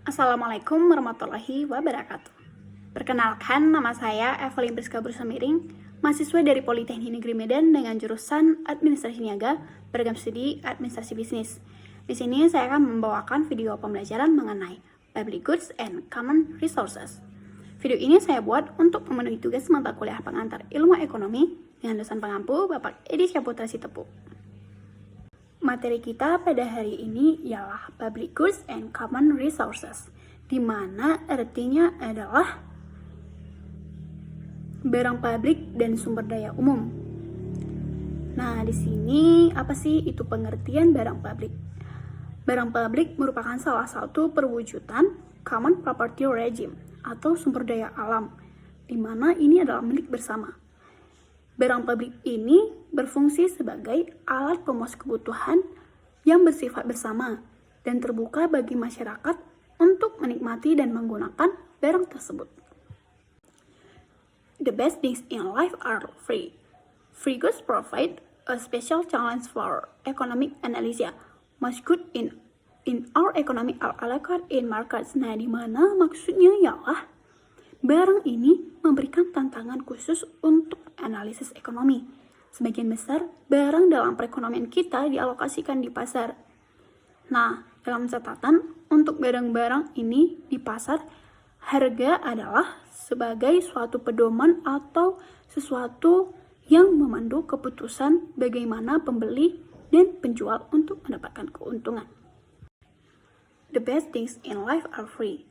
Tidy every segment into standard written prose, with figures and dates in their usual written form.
Assalamualaikum warahmatullahi wabarakatuh. Perkenalkan, nama saya Evelyn Priska Bursamiring, mahasiswa dari Politeknik Negeri Medan dengan jurusan Administrasi Niaga, program studi Administrasi Bisnis. Di sini saya akan membawakan video pembelajaran mengenai Public Goods and Common Resources. Video ini saya buat untuk memenuhi tugas mata kuliah pengantar ilmu ekonomi dengan dosen pengampu Bapak Edi Syaputra Sitepu. Materi kita pada hari ini ialah Public Goods and Common Resources, di mana artinya adalah barang publik dan sumber daya umum. Nah, di sini apa sih itu pengertian barang publik? Barang publik merupakan salah satu perwujudan Common Property Regime atau sumber daya alam, di mana ini adalah milik bersama. Barang publik ini berfungsi sebagai alat pemuas kebutuhan yang bersifat bersama dan terbuka bagi masyarakat untuk menikmati dan menggunakan barang tersebut. The best things in life are free. Free goods provide a special challenge for economic analysis. Most goods in our economy are allocated in markets. Nah, di mana maksudnya ialah barang ini memberikan tantangan khusus untuk analisis ekonomi. Sebagian besar barang dalam perekonomian kita dialokasikan di pasar. Nah, dalam catatan, untuk barang-barang ini di pasar, harga adalah sebagai suatu pedoman atau sesuatu yang memandu keputusan bagaimana pembeli dan penjual untuk mendapatkan keuntungan. The best things in life are free.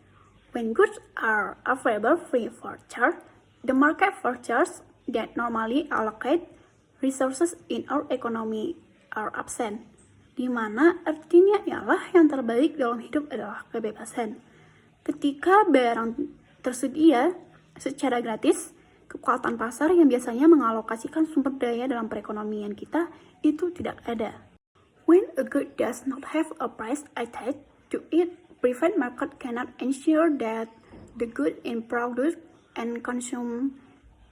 When goods are available free for charge, the market for charge that normally allocate resources in our economy are absent. Di mana artinya ialah yang terbaik dalam hidup adalah kebebasan. Ketika barang tersedia secara gratis, kekuatan pasar yang biasanya mengalokasikan sumber daya dalam perekonomian kita itu tidak ada. When a good does not have a price attached to it, private market cannot ensure that the good is produced and consumed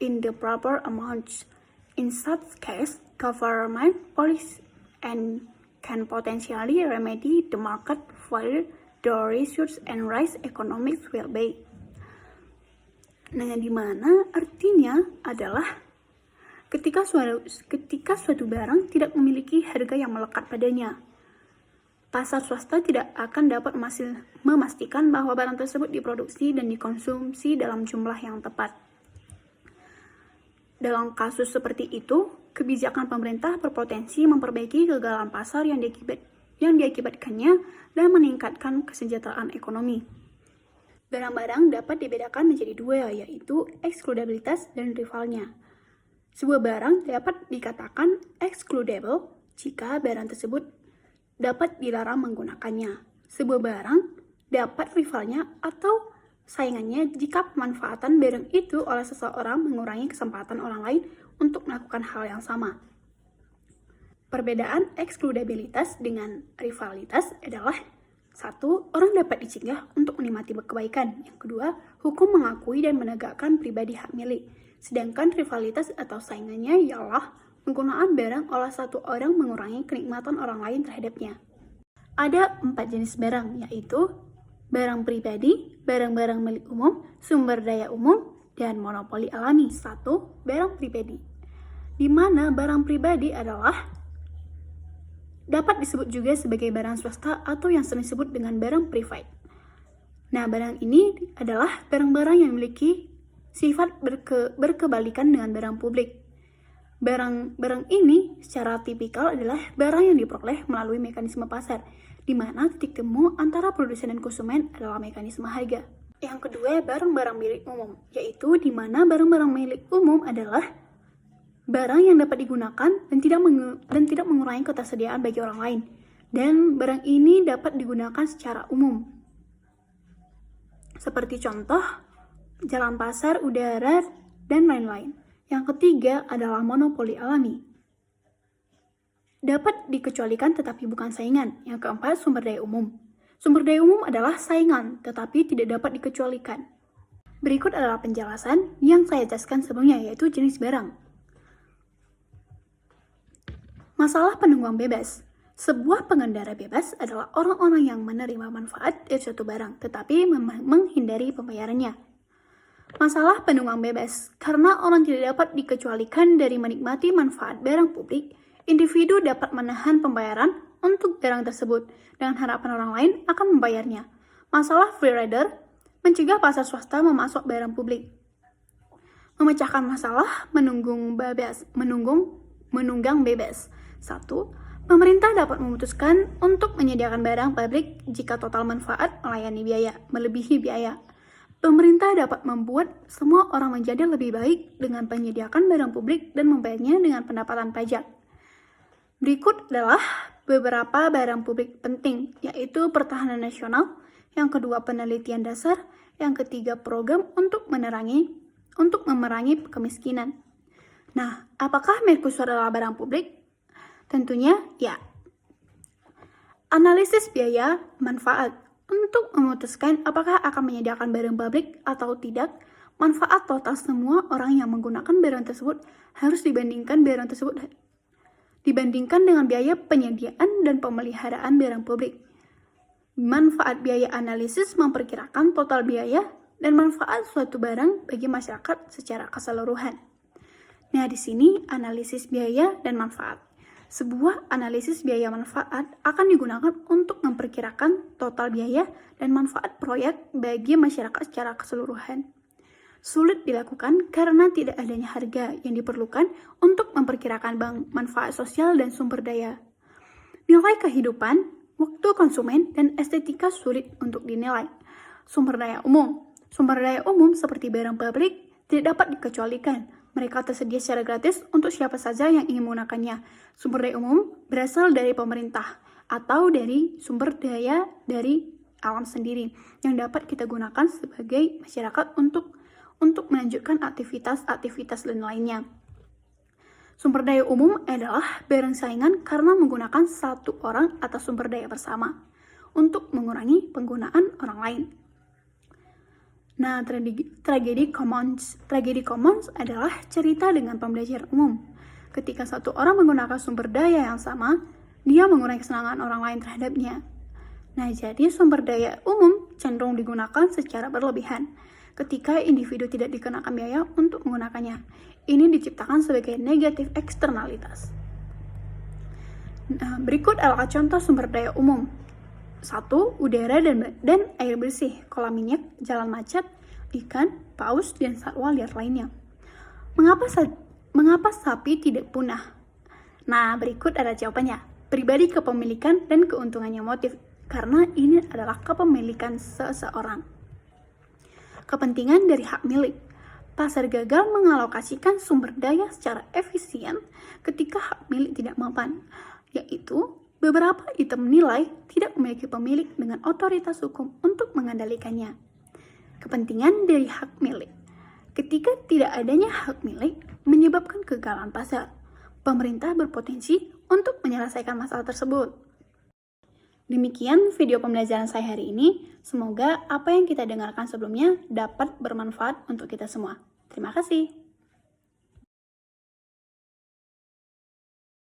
in the proper amounts. In such case, government policy can potentially remedy the market for the resource and rise economic well-being. Nah, di mana artinya adalah ketika suatu barang tidak memiliki harga yang melekat padanya, pasar swasta tidak akan dapat memastikan bahwa barang tersebut diproduksi dan dikonsumsi dalam jumlah yang tepat. Dalam kasus seperti itu, kebijakan pemerintah berpotensi memperbaiki kegagalan pasar yang diakibatkannya dan meningkatkan kesejahteraan ekonomi. Barang-barang dapat dibedakan menjadi dua, yaitu ekskludibilitas dan rivalnya. Sebuah barang dapat dikatakan excludable jika barang tersebut dapat dilarang menggunakannya. Sebuah barang dapat rivalnya atau saingannya jika pemanfaatan barang itu oleh seseorang mengurangi kesempatan orang lain untuk melakukan hal yang sama. Perbedaan ekskludibilitas dengan rivalitas adalah: 1. Orang dapat dicegah untuk menikmati kebaikan. Yang kedua, hukum mengakui dan menegakkan pribadi hak milik. Sedangkan rivalitas atau saingannya ialah penggunaan barang oleh satu orang mengurangi kenikmatan orang lain terhadapnya. Ada 4 jenis barang, yaitu barang pribadi, barang-barang milik umum, sumber daya umum, dan monopoli alami. 1. Barang pribadi, di mana barang pribadi adalah dapat disebut juga sebagai barang swasta atau yang sering disebut dengan barang privat. Nah, barang ini adalah barang-barang yang memiliki sifat berkebalikan dengan barang publik. Barang-barang ini secara tipikal adalah barang yang diperoleh melalui mekanisme pasar, di mana titik temu antara produsen dan konsumen adalah mekanisme harga. Yang kedua, barang-barang milik umum, yaitu di mana barang-barang milik umum adalah barang yang dapat digunakan dan tidak mengurangi ketersediaan bagi orang lain, dan barang ini dapat digunakan secara umum. Seperti contoh, jalan pasar, udara, dan lain-lain. Yang ketiga adalah monopoli alami. Dapat dikecualikan tetapi bukan saingan. Yang keempat, sumber daya umum. Sumber daya umum adalah saingan tetapi tidak dapat dikecualikan. Berikut adalah penjelasan yang saya jelaskan sebelumnya, yaitu jenis barang. Masalah penunggang bebas. Sebuah pengendara bebas adalah orang-orang yang menerima manfaat dari suatu barang, tetapi menghindari pembayarannya. Masalah penunggang bebas, karena orang tidak dapat dikecualikan dari menikmati manfaat barang publik, individu dapat menahan pembayaran untuk barang tersebut dengan harapan orang lain akan membayarnya. Masalah free rider, mencegah pasar swasta memasok barang publik. Memecahkan masalah menunggang bebas. 1. Pemerintah dapat memutuskan untuk menyediakan barang publik jika total manfaat melebihi biaya. Pemerintah dapat membuat semua orang menjadi lebih baik dengan menyediakan barang publik dan membayarnya dengan pendapatan pajak. Berikut adalah beberapa barang publik penting, yaitu pertahanan nasional, yang kedua penelitian dasar, yang ketiga program untuk memerangi kemiskinan. Nah, apakah Mercusuar adalah barang publik? Tentunya ya. Analisis biaya manfaat. Untuk memutuskan apakah akan menyediakan barang publik atau tidak, manfaat total semua orang yang menggunakan barang tersebut harus dibandingkan dengan biaya penyediaan dan pemeliharaan barang publik. Manfaat biaya analisis memperkirakan total biaya dan manfaat suatu barang bagi masyarakat secara keseluruhan. Nah, di sini analisis biaya dan manfaat. Sebuah analisis biaya manfaat akan digunakan untuk memperkirakan total biaya dan manfaat proyek bagi masyarakat secara keseluruhan. Sulit dilakukan karena tidak adanya harga yang diperlukan untuk memperkirakan manfaat sosial dan sumber daya. Nilai kehidupan, waktu konsumen, dan estetika sulit untuk dinilai. Sumber daya umum seperti barang publik tidak dapat dikecualikan. Mereka tersedia secara gratis untuk siapa saja yang ingin menggunakannya. Sumber daya umum berasal dari pemerintah atau dari sumber daya dari alam sendiri yang dapat kita gunakan sebagai masyarakat untuk melanjutkan aktivitas dan lainnya. Sumber daya umum adalah barang saingan karena menggunakan satu orang atau sumber daya bersama untuk mengurangi penggunaan orang lain. Nah, tragedi commons adalah cerita dengan pembelajaran umum. Ketika satu orang menggunakan sumber daya yang sama, dia mengurangi kesenangan orang lain terhadapnya. Nah, jadi sumber daya umum cenderung digunakan secara berlebihan ketika individu tidak dikenakan biaya untuk menggunakannya. Ini diciptakan sebagai negatif eksternalitas. Nah, berikut adalah contoh sumber daya umum. 1. Udara dan air bersih, kolam minyak, jalan macet, ikan, paus, dan satwa liar lainnya. Mengapa sapi tidak punah? Nah, berikut ada jawabannya. Pribadi kepemilikan dan keuntungannya motif, karena ini adalah kepemilikan seseorang. Kepentingan dari hak milik. Pasar gagal mengalokasikan sumber daya secara efisien ketika hak milik tidak mapan, yaitu beberapa item nilai tidak memiliki pemilik dengan otoritas hukum untuk mengendalikannya. Kepentingan dari hak milik. Ketika tidak adanya hak milik menyebabkan kegagalan pasar, pemerintah berpotensi untuk menyelesaikan masalah tersebut. Demikian video pembelajaran saya hari ini. Semoga apa yang kita dengarkan sebelumnya dapat bermanfaat untuk kita semua. Terima kasih.